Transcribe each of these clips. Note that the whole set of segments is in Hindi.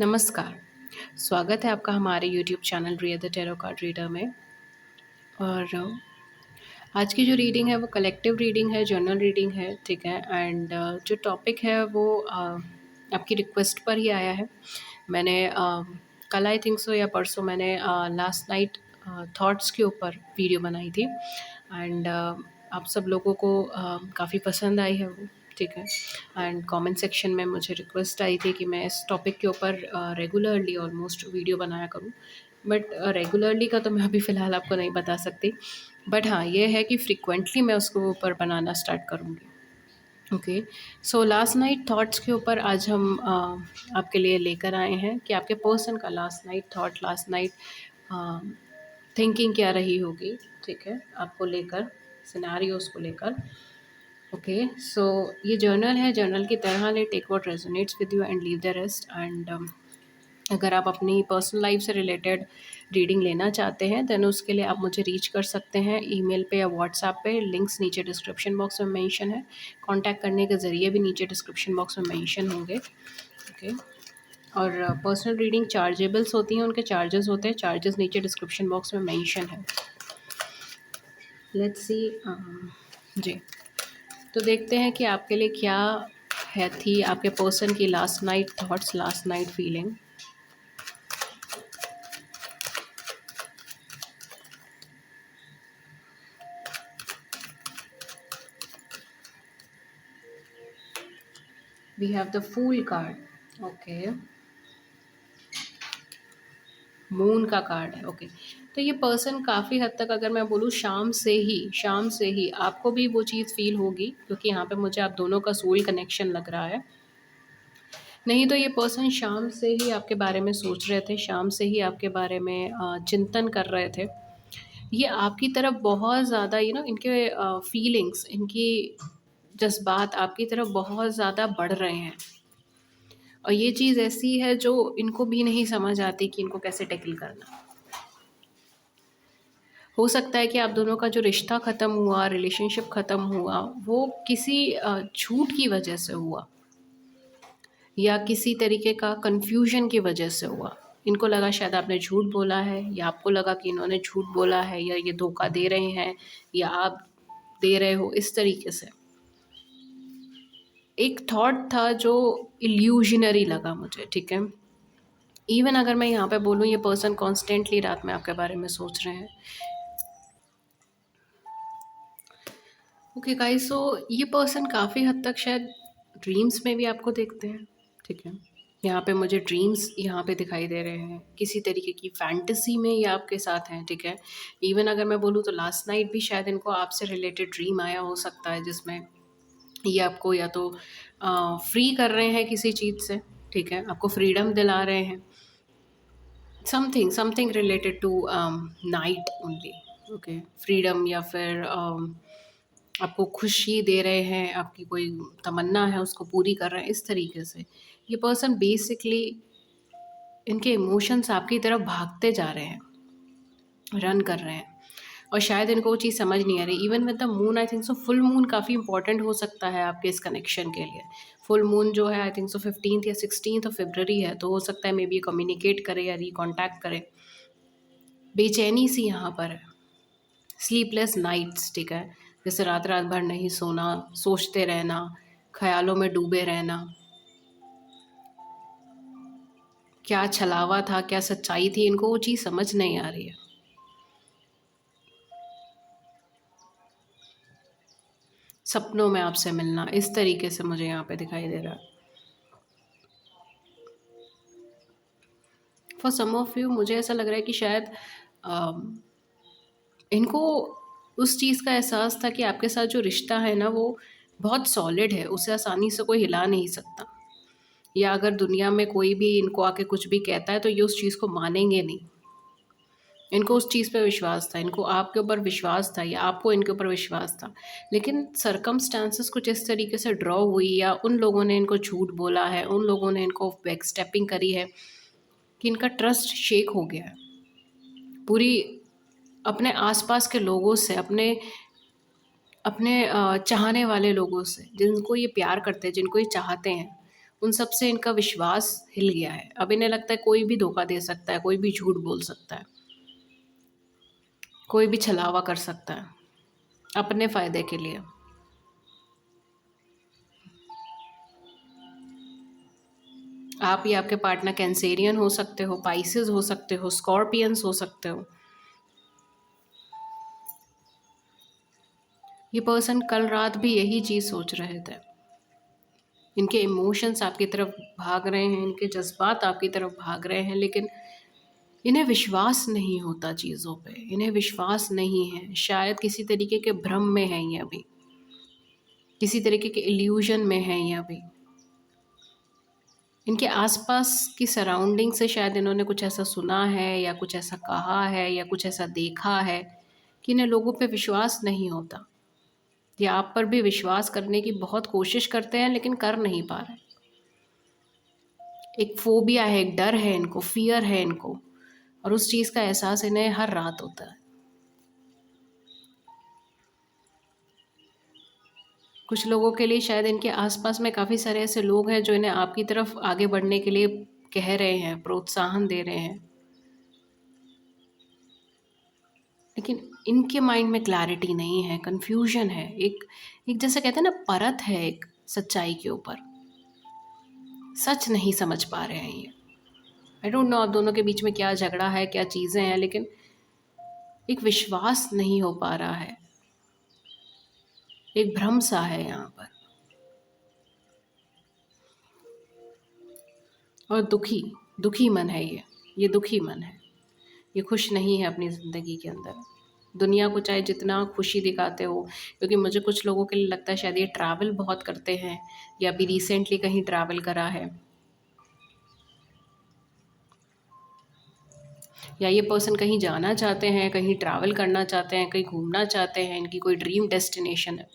नमस्कार, स्वागत है आपका हमारे YouTube channel Riya the tarot card reader में। और आज की जो रीडिंग है वो कलेक्टिव रीडिंग है, जर्नल रीडिंग है, ठीक है। एंड जो टॉपिक है वो आपकी रिक्वेस्ट पर ही आया है। मैंने कल आई थिंक सो या परसों मैंने लास्ट नाइट थॉट्स के ऊपर वीडियो बनाई थी। एंड आप सब लोगों को काफ़ी पसंद आई है वो, ठीक है। एंड कमेंट सेक्शन में मुझे रिक्वेस्ट आई थी कि मैं इस टॉपिक के ऊपर रेगुलरली ऑलमोस्ट वीडियो बनाया करूं। बट रेगुलरली का तो मैं अभी फ़िलहाल आपको नहीं बता सकती। बट हाँ, ये है कि फ्रिक्वेंटली मैं उसको ऊपर बनाना स्टार्ट करूँगी। Okay, so last night thoughts के ऊपर आज हम आपके लिए लेकर आए हैं कि आपके पर्सन का last night thought, last night thinking क्या रही होगी, ठीक है, आपको लेकर, सिनेरियोस को लेकर। ओके, सो ये जर्नल है, जर्नल की तरह ले, take what resonates with you and leave the rest. And अगर आप अपनी पर्सनल लाइफ से रिलेटेड रीडिंग लेना चाहते हैं देन उसके लिए आप मुझे रीच कर सकते हैं ईमेल पे या व्हाट्सएप पे। लिंक्स नीचे डिस्क्रिप्शन बॉक्स में मेंशन है। कांटेक्ट करने के ज़रिए भी नीचे डिस्क्रिप्शन बॉक्स में मेंशन होंगे। ओके, और पर्सनल रीडिंग चार्जेबल्स होती हैं, उनके चार्जेस होते हैं, चार्जेस नीचे डिस्क्रिप्शन बॉक्स में मेंशन है। Let's see. जी, तो देखते हैं कि आपके लिए क्या है, थी आपके पर्सन की last night thoughts, last night feeling. We have the fool card. Okay, moon का कार्ड है। ओके, तो ये पर्सन काफ़ी हद तक, अगर मैं बोलूँ, शाम से ही आपको भी वो चीज़ फील होगी, क्योंकि यहाँ पे मुझे आप दोनों का सोल कनेक्शन लग रहा है। नहीं तो ये पर्सन शाम से ही आपके बारे में सोच रहे थे, शाम से ही आपके बारे में चिंतन कर रहे थे। ये आपकी तरफ बहुत ज़्यादा इनके फीलिंग्स, इनकी जज्बात आपकी तरफ बहुत ज़्यादा बढ़ रहे हैं। और ये चीज़ ऐसी है जो इनको भी नहीं समझ आती कि इनको कैसे टैकल करना। हो सकता है कि आप दोनों का जो रिश्ता ख़त्म हुआ, रिलेशनशिप ख़त्म हुआ, वो किसी झूठ की वजह से हुआ या किसी तरीके का कन्फ्यूजन की वजह से हुआ। इनको लगा शायद आपने झूठ बोला है, या आपको लगा कि इन्होंने झूठ बोला है, या ये धोखा दे रहे हैं, या आप दे रहे हो, इस तरीके से। एक थॉट था जो इल्यूजनरी लगा मुझे, ठीक है। इवन अगर मैं यहाँ पे बोलूँ, ये पर्सन कॉन्स्टेंटली रात में आपके बारे में सोच रहे हैं। ओके गाइस, सो ये पर्सन काफ़ी हद तक शायद ड्रीम्स में भी आपको देखते हैं, ठीक है। यहाँ पे मुझे ड्रीम्स यहाँ पे दिखाई दे रहे हैं, किसी तरीके की फैंटेसी में ये आपके साथ हैं, ठीक है। इवन अगर मैं बोलूँ तो लास्ट नाइट भी शायद इनको आपसे रिलेटेड ड्रीम आया हो सकता है, जिसमें ये आपको या तो फ्री कर रहे हैं किसी चीज़ से, ठीक है, आपको फ्रीडम दिला रहे हैं, something related to night only. Okay, freedom, या फिर आपको खुशी दे रहे हैं, आपकी कोई तमन्ना है उसको पूरी कर रहे हैं, इस तरीके से। ये पर्सन बेसिकली, इनके इमोशंस आपकी तरफ भागते जा रहे हैं, रन कर रहे हैं, और शायद इनको वो चीज़ समझ नहीं आ रही। Even with the moon, I think so full moon काफ़ी इंपॉर्टेंट हो सकता है आपके इस कनेक्शन के लिए। फुल मून जो है, आई थिंक सो 15 या 16 ऑफ फरवरी है, तो हो सकता है मे बी कम्युनिकेट करे या रिकॉन्टैक्ट करे। बेचैनी सी यहाँ पर है, स्लीपलेस नाइट्स, ठीक है, जैसे रात रात भर नहीं सोना, सोचते रहना, ख्यालों में डूबे रहना, क्या छलावा था, क्या सच्चाई थी, इनको वो चीज़ समझ नहीं आ रही है। सपनों में आपसे मिलना, इस तरीके से मुझे यहाँ पे दिखाई दे रहा है। फॉर सम ऑफ यू मुझे ऐसा लग रहा है कि शायद इनको उस चीज़ का एहसास था कि आपके साथ जो रिश्ता है ना, वो बहुत सॉलिड है, उसे आसानी से कोई हिला नहीं सकता। या अगर दुनिया में कोई भी इनको आके कुछ भी कहता है तो ये उस चीज़ को मानेंगे नहीं। इनको उस चीज़ पे विश्वास था, इनको आपके ऊपर विश्वास था, या आपको इनके ऊपर विश्वास था। लेकिन सरकमस्टांसेस कुछ इस तरीके से ड्रॉ हुई, या उन लोगों ने इनको झूठ बोला है, उन लोगों ने इनको बैक स्टेपिंग करी है, कि इनका ट्रस्ट शेक हो गया है। पूरी अपने आसपास के लोगों से, अपने अपने चाहने वाले लोगों से, जिनको ये प्यार करते हैं, जिनको ये चाहते हैं, उन सब से इनका विश्वास हिल गया है। अब इन्हें लगता है कोई भी धोखा दे सकता है, कोई भी झूठ बोल सकता है, कोई भी छलावा कर सकता है अपने फ़ायदे के लिए। आप या आपके पार्टनर कैंसेरियन हो सकते हो, पाइसेस हो सकते हो, स्कॉर्पियंस हो सकते हो। ये पर्सन कल रात भी यही चीज़ सोच रहे थे। इनके इमोशंस आपकी तरफ भाग रहे हैं, इनके जज़्बात आपकी तरफ भाग रहे हैं, लेकिन इन्हें विश्वास नहीं होता चीज़ों पे, इन्हें विश्वास नहीं है। शायद किसी तरीके के भ्रम में हैं ये अभी, किसी तरीके के इल्यूज़न में हैं ये अभी। इनके आसपास की सराउंडिंग से शायद इन्होंने कुछ ऐसा सुना है या कुछ ऐसा कहा है या कुछ ऐसा देखा है कि इन्हें लोगों पे विश्वास नहीं होता। ये आप पर भी विश्वास करने की बहुत कोशिश करते हैं लेकिन कर नहीं पा रहे। एक फ़ोबिया है, एक डर है इनको, फ़ियर है इनको, और उस चीज़ का एहसास इन्हें हर रात होता है। कुछ लोगों के लिए शायद इनके आसपास में काफ़ी सारे ऐसे लोग हैं जो इन्हें आपकी तरफ आगे बढ़ने के लिए कह रहे हैं, प्रोत्साहन दे रहे हैं। लेकिन इनके माइंड में क्लैरिटी नहीं है, कन्फ्यूजन है। एक एक जैसे कहते हैं ना, परत है एक सच्चाई के ऊपर। सच नहीं समझ पा रहे हैं ये। आई डोंट नो आप दोनों के बीच में क्या झगड़ा है, क्या चीज़ें हैं, लेकिन एक विश्वास नहीं हो पा रहा है। एक भ्रम सा है यहाँ पर। और दुखी, दुखी मन है ये दुखी मन है। ये खुश नहीं है अपनी ज़िंदगी के अंदर। दुनिया को चाहे जितना खुशी दिखाते हो, क्योंकि मुझे कुछ लोगों के लिए लगता है शायद ये ट्रैवल बहुत करते हैं या अभी रिसेंटली कहीं ट्रैवल करा है, या ये पर्सन कहीं जाना चाहते हैं, कहीं ट्रैवल करना चाहते हैं, कहीं घूमना चाहते हैं, इनकी कोई ड्रीम डेस्टिनेशन है।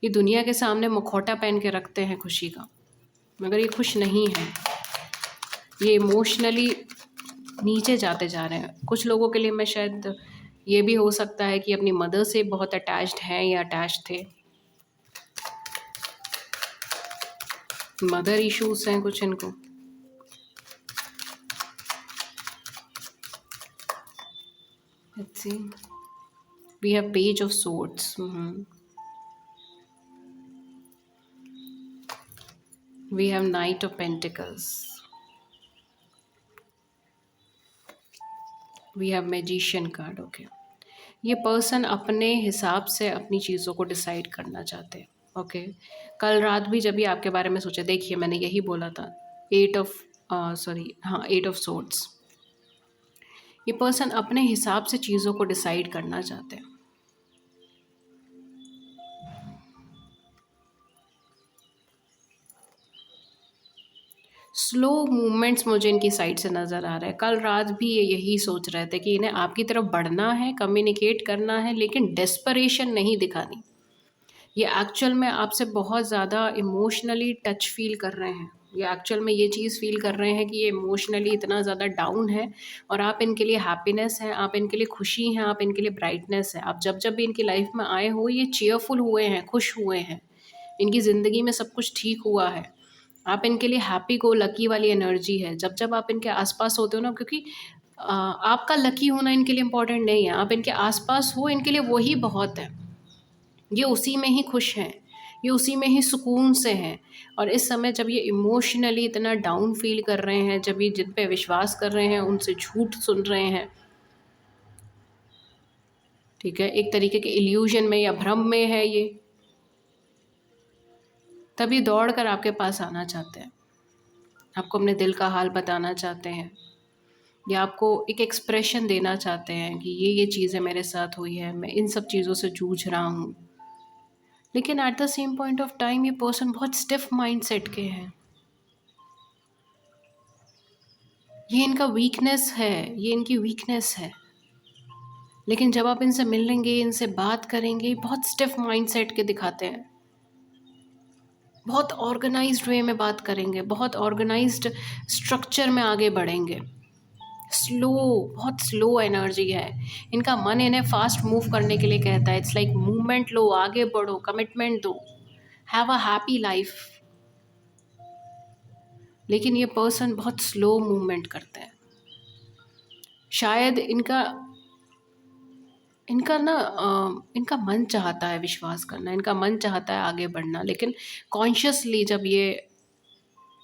ये दुनिया के सामने मुखौटा पहन के रखते हैं खुशी का, मगर ये खुश नहीं है। ये इमोशनली नीचे जाते जा रहे हैं। कुछ लोगों के लिए मैं शायद ये भी हो सकता है कि अपनी मदर से बहुत अटैच्ड हैं या अटैच थे। मदर इश्यूज हैं कुछ इनको। Let's see, we have page of swords, we have knight of pentacles, we have magician card. Okay, ये पर्सन अपने हिसाब से अपनी चीज़ों को डिसाइड करना चाहते हैं। ओके, कल रात भी जब भी आपके बारे में सोचा, देखिए मैंने यही बोला था, एट ऑफ सोर्ड्स। ये पर्सन अपने हिसाब से चीज़ों को डिसाइड करना चाहते हैं। स्लो मूवमेंट्स मुझे इनकी साइड से नज़र आ रहा है। कल रात भी ये यही सोच रहे थे कि इन्हें आपकी तरफ बढ़ना है, कम्युनिकेट करना है, लेकिन डेस्परेशन नहीं दिखानी। ये एक्चुअल में आपसे बहुत ज़्यादा इमोशनली टच फ़ील कर रहे हैं। ये एक्चुअल में ये चीज़ फ़ील कर रहे हैं कि ये इमोशनली इतना ज़्यादा डाउन है, और आप इनके लिए हैप्पीनेस हैं, आप इनके लिए खुशी हैं, आप इनके लिए ब्राइटनेस है। आप जब-जब भी इनकी लाइफ़ में आए हो, ये चीयरफुल हुए हैं, खुश हुए हैं। इनकी ज़िंदगी में सब कुछ ठीक हुआ है। आप इनके लिए हैप्पी गो लकी वाली एनर्जी है। जब-जब आप इनके आस-पास होते हो ना, क्योंकि आपका लकी होना इनके लिए इम्पोर्टेंट नहीं है। आप इनके आस-पास हो, इनके लिए वही बहुत है। ये उसी में ही खुश हैं, ये उसी में ही सुकून से हैं। और इस समय जब ये इमोशनली इतना डाउन फ़ील कर रहे हैं, जब ये जिन पे विश्वास कर रहे हैं, उनसे झूठ सुन रहे हैं, ठीक है? एक तरीके के इल्यूज़न में या भ्रम में है ये, तभी दौड़ कर आपके पास आना चाहते हैं। आपको अपने दिल का हाल बताना चाहते हैं, या आपको एक एक्सप्रेशन देना चाहते हैं कि ये चीज़ें मेरे साथ हुई है, मैं इन सब चीज़ों से जूझ रहा हूँ। लेकिन at the same point of time ये पर्सन बहुत स्टिफ माइंडसेट के हैं। ये इनका वीकनेस है, ये इनकी वीकनेस है। लेकिन जब आप इनसे मिलेंगे, इनसे बात करेंगे, ये बहुत स्टिफ माइंडसेट के दिखाते हैं। बहुत ऑर्गेनाइज्ड वे में बात करेंगे, बहुत ऑर्गेनाइज्ड स्ट्रक्चर में आगे बढ़ेंगे। स्लो, बहुत स्लो एनर्जी है। इनका मन इन्हें फास्ट मूव करने के लिए कहता है। इट्स लाइक मूवमेंट लो, आगे बढ़ो, कमिटमेंट दो, हैव अ हैप्पी लाइफ। लेकिन ये पर्सन बहुत स्लो मूवमेंट करते हैं। शायद इनका इनका ना इनका मन चाहता है विश्वास करना, इनका मन चाहता है आगे बढ़ना, लेकिन कॉन्शियसली जब ये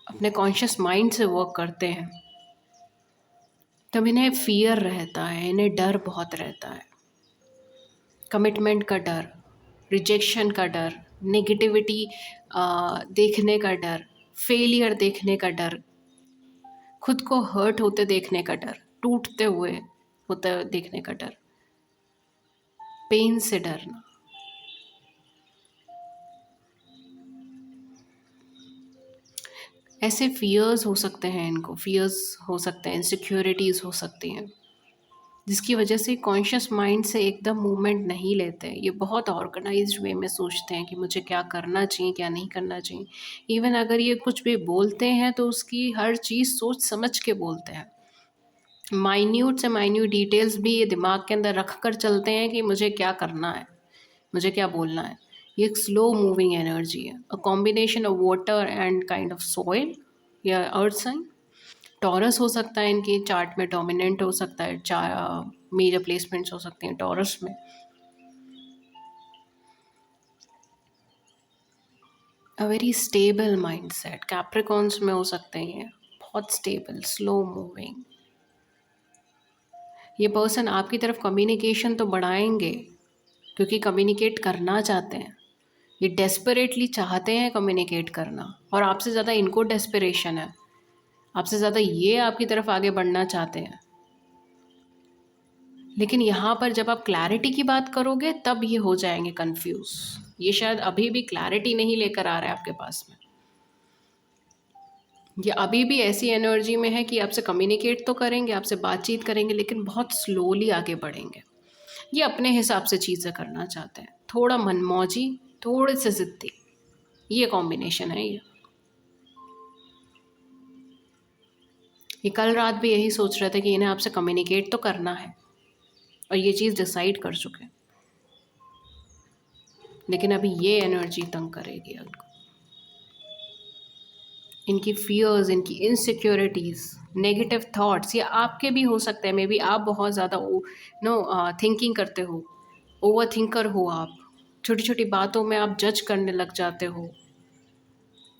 अपने कॉन्शियस माइंड से वर्क करते हैं तब इन्हें फियर रहता है, इन्हें डर बहुत रहता है। कमिटमेंट का डर, रिजेक्शन का डर, नेगेटिविटी देखने का डर, फेलियर देखने का डर, खुद को हर्ट होते देखने का डर, टूटते हुए होते देखने का डर, पेन से डरना। ऐसे फियर्स हो सकते हैं, इनको फियर्स हो सकते हैं, इनसिक्योरिटीज़ हो सकती हैं, जिसकी वजह से कॉन्शियस माइंड से एकदम मूवमेंट नहीं लेते। ये बहुत ऑर्गेनाइज्ड वे में सोचते हैं कि मुझे क्या करना चाहिए, क्या नहीं करना चाहिए। इवन अगर ये कुछ भी बोलते हैं तो उसकी हर चीज़ सोच समझ के बोलते हैं। माइन्यूट से माइन्यूट डिटेल्स भी ये दिमाग के अंदर रख कर चलते हैं कि मुझे क्या करना है, मुझे क्या बोलना है। ये एक स्लो मूविंग एनर्जी है, a combination of water and kind of soil या अर्थ साइन। टॉरस हो सकता है, इनकी चार्ट में डोमिनेंट हो सकता है, मेजर प्लेसमेंट्स हो सकते हैं टॉरस में। A very stable mindset Capricorns में हो सकते हैं, बहुत स्टेबल, स्लो मूविंग। ये पर्सन आपकी तरफ कम्युनिकेशन तो बढ़ाएंगे क्योंकि कम्युनिकेट करना चाहते हैं। ये डेस्परेटली चाहते हैं कम्युनिकेट करना, और आपसे ज़्यादा इनको डेस्परेशन है, आपसे ज़्यादा ये आपकी तरफ आगे बढ़ना चाहते हैं। लेकिन यहाँ पर जब आप क्लैरिटी की बात करोगे तब ये हो जाएंगे कंफ्यूज। ये शायद अभी भी क्लैरिटी नहीं लेकर आ रहा है आपके पास में। ये अभी भी ऐसी एनर्जी में है कि आपसे कम्युनिकेट तो करेंगे, आपसे बातचीत करेंगे, लेकिन बहुत स्लोली आगे बढ़ेंगे। ये अपने हिसाब से चीज़ें करना चाहते हैं, थोड़ा मनमौजी, थोड़े से ज़िद्दी, ये कॉम्बिनेशन है। ये कल रात भी यही सोच रहे थे कि इन्हें आपसे कम्युनिकेट तो करना है और ये चीज़ डिसाइड कर चुके हैं, लेकिन अभी ये एनर्जी तंग करेगी उनको। इनकी फियर्स, इनकी इनसिक्योरिटीज़, नेगेटिव थॉट्स, ये आपके भी हो सकते हैं। मे बी आप बहुत ज़्यादा थिंकिंग करते हो, ओवर थिंकर हो आप, छोटी छोटी बातों में आप जज करने लग जाते हो।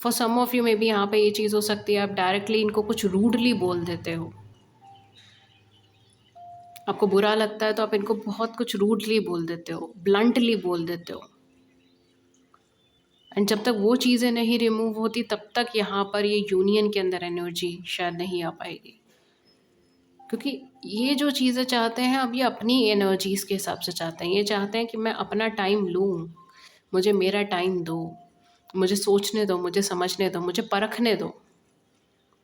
For some of you may be यहाँ पे ये चीज़ हो सकती है, आप डायरेक्टली इनको कुछ रूडली बोल देते हो। आपको बुरा लगता है तो आप इनको बहुत कुछ रूडली बोल देते हो, ब्लंटली बोल देते हो। एंड जब तक वो चीज़ें नहीं रिमूव होती तब तक यहाँ पर ये यूनियन के अंदर एनर्जी शायद नहीं आ पाएगी, क्योंकि ये जो चीज़ें चाहते हैं अब ये अपनी एनर्जीज़ के हिसाब से चाहते हैं। ये चाहते हैं कि मैं अपना टाइम लूँ, मुझे मेरा टाइम दो, मुझे सोचने दो, मुझे समझने दो, मुझे परखने दो।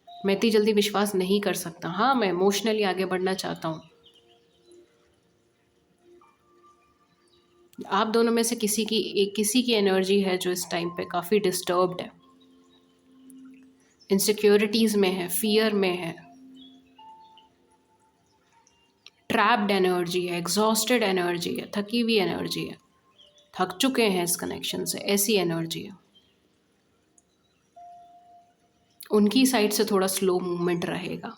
मैं इतनी जल्दी विश्वास नहीं कर सकता। हाँ, मैं इमोशनली आगे बढ़ना चाहता हूँ। आप दोनों में से किसी की एनर्जी है जो इस टाइम पे काफ़ी डिस्टर्ब्ड है, इनसिक्योरिटीज़ में है, फियर में है, ट्रैप्ड एनर्जी है, एग्जॉस्टेड एनर्जी है, थकी हुई एनर्जी है, थक चुके हैं इस कनेक्शन से, ऐसी एनर्जी है। उनकी साइड से थोड़ा स्लो मूवमेंट रहेगा,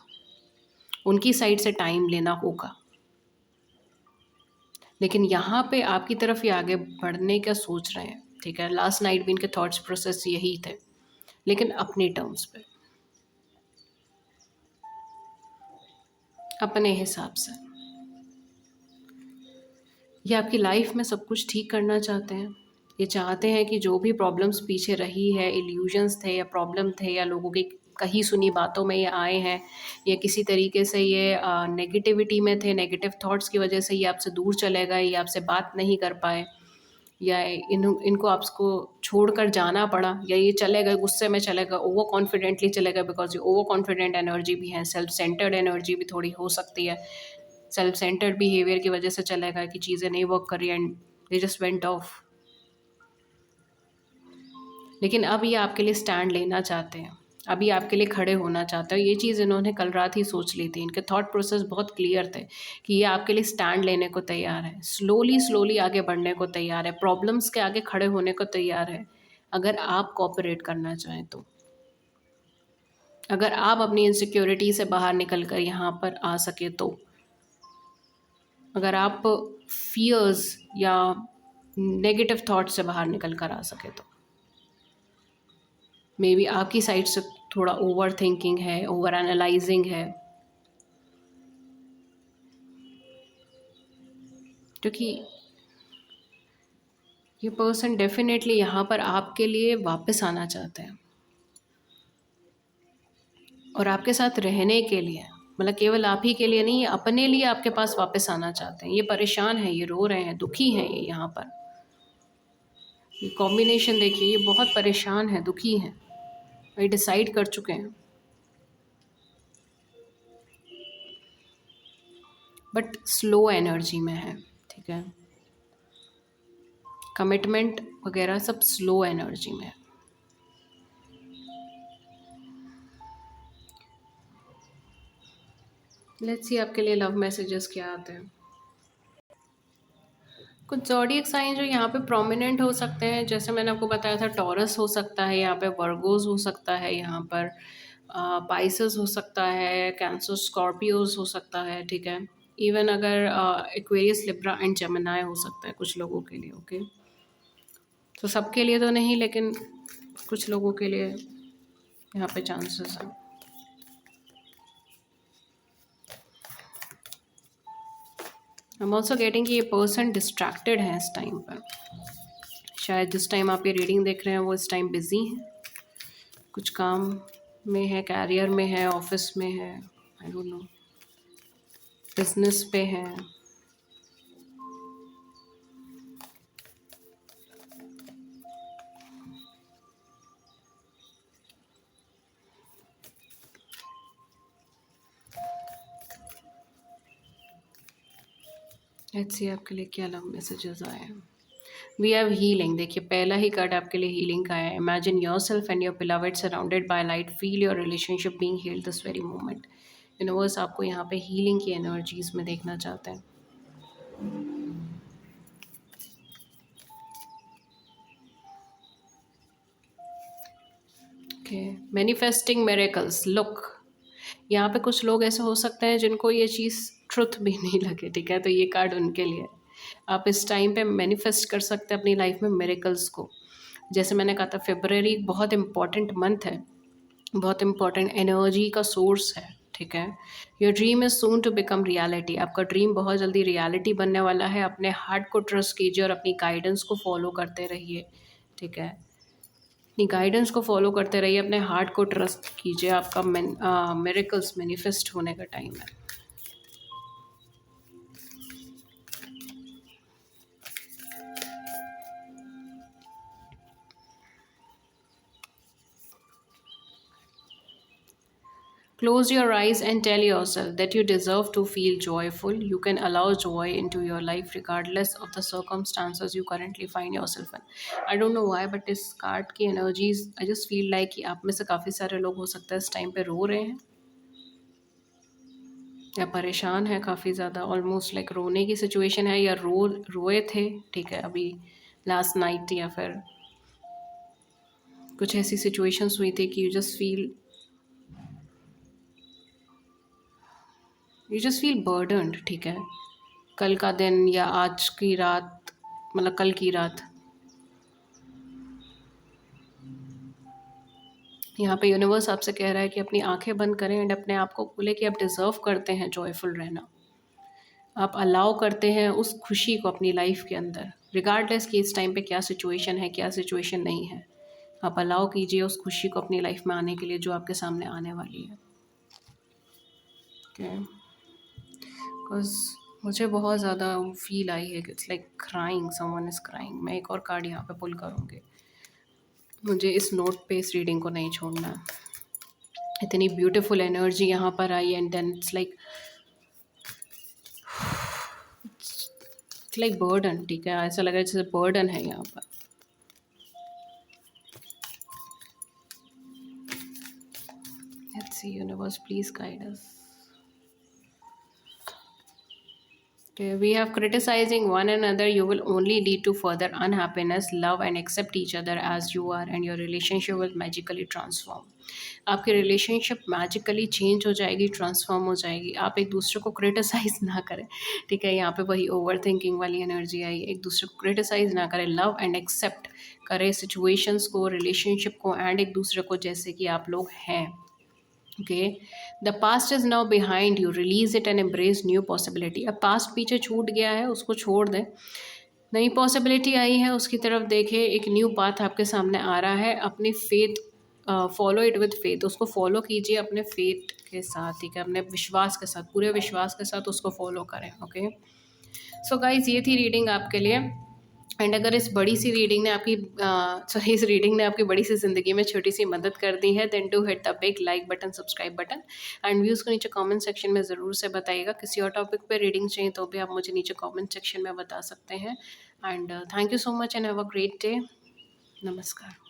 उनकी साइड से टाइम लेना होगा, लेकिन यहाँ पे आपकी तरफ ये आगे बढ़ने का सोच रहे हैं। ठीक है, लास्ट नाइट भी इनके थॉट्स प्रोसेस यही थे, लेकिन अपनी टर्म्स पे, अपने हिसाब से। ये आपकी लाइफ में सब कुछ ठीक करना चाहते हैं। ये चाहते हैं कि जो भी प्रॉब्लम्स पीछे रही है, इल्यूजन्स थे या प्रॉब्लम थे या लोगों की कही सुनी बातों में ये आए हैं, या किसी तरीके से ये नेगेटिविटी में थे, नेगेटिव थॉट्स की वजह से ये आपसे दूर चले गए, ये आपसे बात नहीं कर पाए, या इनको आपको छोड़कर जाना पड़ा, या ये चले गए, गुस्से में चले गए, ओवर कॉन्फिडेंटली चले गए, बिकॉज ये ओवर कॉन्फिडेंट एनर्जी भी है, सेल्फ सेंटर्ड एनर्जी भी थोड़ी हो सकती है। सेल्फ सेंटर्ड बिहेवियर की वजह से चले गए कि चीज़ें नहीं वर्क कर रही and they just went of. लेकिन अब ये आपके लिए स्टैंड लेना चाहते हैं, अभी आपके लिए खड़े होना चाहते हैं। ये चीज़ इन्होंने कल रात ही सोच ली थी, इनके थॉट प्रोसेस बहुत क्लियर थे कि ये आपके लिए स्टैंड लेने को तैयार है, स्लोली स्लोली आगे बढ़ने को तैयार है, प्रॉब्लम्स के आगे खड़े होने को तैयार है, अगर आप कोऑपरेट करना चाहें तो। अगर आप अपनी इनसिक्योरिटी से बाहर निकल कर यहाँ पर आ सके तो, अगर आप फियर्स या नेगेटिव थॉट से बाहर निकल कर आ सके तो, मे बी आपकी साइड से थोड़ा ओवर थिंकिंग है, ओवर एनालाइजिंग है, क्योंकि ये पर्सन डेफिनेटली यहाँ पर आपके लिए वापस आना चाहते हैं और आपके साथ रहने के लिए, मतलब केवल आप ही के लिए नहीं, अपने लिए आपके पास वापस आना चाहते हैं। ये परेशान है, ये रो रहे हैं, दुखी हैं ये यहाँ पर। ये कॉम्बिनेशन देखिए, ये बहुत परेशान है, दुखी हैं, ये डिसाइड कर चुके हैं, बट स्लो एनर्जी में है। ठीक है, कमिटमेंट वगैरह सब स्लो एनर्जी में है। लेट्स सी आपके लिए लव मैसेजेस क्या आते हैं। कुछ ज़ोडिएक साइन जो यहाँ पे प्रोमिनेंट हो सकते हैं, जैसे मैंने आपको बताया था, टॉरस हो सकता है यहाँ पे, वर्गोस हो सकता है यहाँ पर, पाइसेस हो सकता है, कैंसर, स्कॉर्पियोज हो सकता है। ठीक है, इवन अगर एक्वेरियस, लिब्रा एंड जेमिनाई हो सकता है कुछ लोगों के लिए। ओके, तो सबके लिए तो नहीं, लेकिन कुछ लोगों के लिए यहाँ पे चांसेस हैं। आई एम ऑल्सो गेटिंग कि ये पर्सन डिस्ट्रैक्टेड है इस टाइम पर। शायद जिस टाइम आप ये रीडिंग देख रहे हैं वो इस टाइम बिजी हैं, कुछ काम में है, कैरियर में है, ऑफिस में है, आई डोंट नो, बिजनेस पे है। लेट्स सी आपके लिए क्या लव मैसेजेस आए हैं। We have healing. देखिए, पहला ही कार्ड आपके लिए हीलिंग का है। Imagine yourself and your beloved surrounded by light, feel your relationship being healed this very moment. Universe आपको यहाँ पे हीलिंग की एनर्जीज में देखना चाहते हैं। Okay, manifesting miracles. लुक, यहाँ पे कुछ लोग ऐसे हो सकते हैं जिनको ये चीज़ ट्रुथ भी नहीं लगे। ठीक है, तो ये कार्ड उनके लिए। आप इस टाइम पे मैनिफेस्ट कर सकते हैं अपनी लाइफ में मिरेकल्स को। जैसे मैंने कहा था, फेब्रवरी बहुत इम्पॉर्टेंट मंथ है, बहुत इम्पॉर्टेंट एनर्जी का सोर्स है। ठीक है, your dream is soon to become reality. आपका ड्रीम बहुत जल्दी रियलिटी बनने वाला है। अपने हार्ट को ट्रस्ट कीजिए और अपनी गाइडेंस को फॉलो करते रहिए। ठीक है, अपनी गाइडेंस को फॉलो करते रहिए, अपने हार्ट को ट्रस्ट कीजिए। आपका मिरेकल्स मैनिफेस्ट होने का टाइम है। Close your eyes and tell yourself that you deserve to feel joyful. You can allow joy into your life regardless of the circumstances you currently find yourself in. I don't know why, but इस कार्ड की energies, I just feel like कि आप में से काफ़ी सारे लोग हो सकता है इस टाइम पे रो रहे हैं या परेशान है काफ़ी ज़्यादा, ऑलमोस्ट लाइक रोने की सिचुएशन है, या रोए थे। ठीक है, अभी लास्ट नाइट, या फिर कुछ ऐसी सिचुएशंस हुई थी कि यू जस्ट फील बर्डन्ड। ठीक है, कल का दिन या आज की रात, मतलब कल की रात, यहाँ पे यूनिवर्स आपसे कह रहा है कि अपनी आंखें बंद करें एंड अपने आप को बोले कि आप डिज़र्व करते हैं जॉयफुल रहना। आप अलाउ करते हैं उस खुशी को अपनी लाइफ के अंदर, रिगार्डलेस कि इस टाइम पे क्या सिचुएशन है, क्या सिचुएशन नहीं है। आप अलाउ कीजिए उस खुशी को अपनी लाइफ में आने के लिए जो आपके सामने आने वाली है। ओके, बिकॉज मुझे बहुत ज़्यादा फील आई है, it's like crying, someone is crying. मैं एक और कार्ड यहाँ पे पुल करूँगी। मुझे इस नोट पे इस रीडिंग को नहीं छोड़ना है। इतनी ब्यूटीफुल एनर्जी यहाँ पर I and then it's like burden. ठीक है, ऐसा लग रहा है जैसे बर्डन है यहाँ पर। Let's see universe, please guide us. Okay, we have criticizing one another. You will only lead to further unhappiness. Love and accept each other as you are, and your relationship will magically transform. आपकी रिलेशनशिप मैजिकली चेंज हो जाएगी, ट्रांसफॉर्म हो जाएगी। आप एक दूसरे को क्रिटिसाइज़ ना करें, ठीक है? यहाँ पे वही ओवर थिंकिंग वाली एनर्जी आई। एक दूसरे को क्रिटिसाइज़ ना करें, लव एंड एक्सेप्ट करें सिचुएशंस को, रिलेशनशिप को एंड एक दूसरे को जैसे कि आप लोग हैं। Okay, the past is now behind you, release it and embrace new possibility. अब पास्ट पीछे छूट गया है, उसको छोड़ दें। नई पॉसिबिलिटी आई है, उसकी तरफ देखें। एक न्यू पाथ आपके सामने आ रहा है। अपनी faith follow it with faith, उसको फॉलो कीजिए अपने फेथ के साथ, ठीक है? अपने विश्वास के साथ, पूरे विश्वास के साथ उसको फॉलो करें। ओके, सो गाइज ये थी रीडिंग आपके लिए। एंड अगर इस बड़ी सी रीडिंग ने आपकी इस रीडिंग ने आपकी बड़ी सी ज़िंदगी में छोटी सी मदद कर दी है, then do hit the big like button, subscribe button and views को नीचे कमेंट सेक्शन में ज़रूर से बताइएगा। किसी और टॉपिक पे रीडिंग चाहिए तो भी आप मुझे नीचे कमेंट सेक्शन में बता सकते हैं। And thank you so much and have a great day. नमस्कार।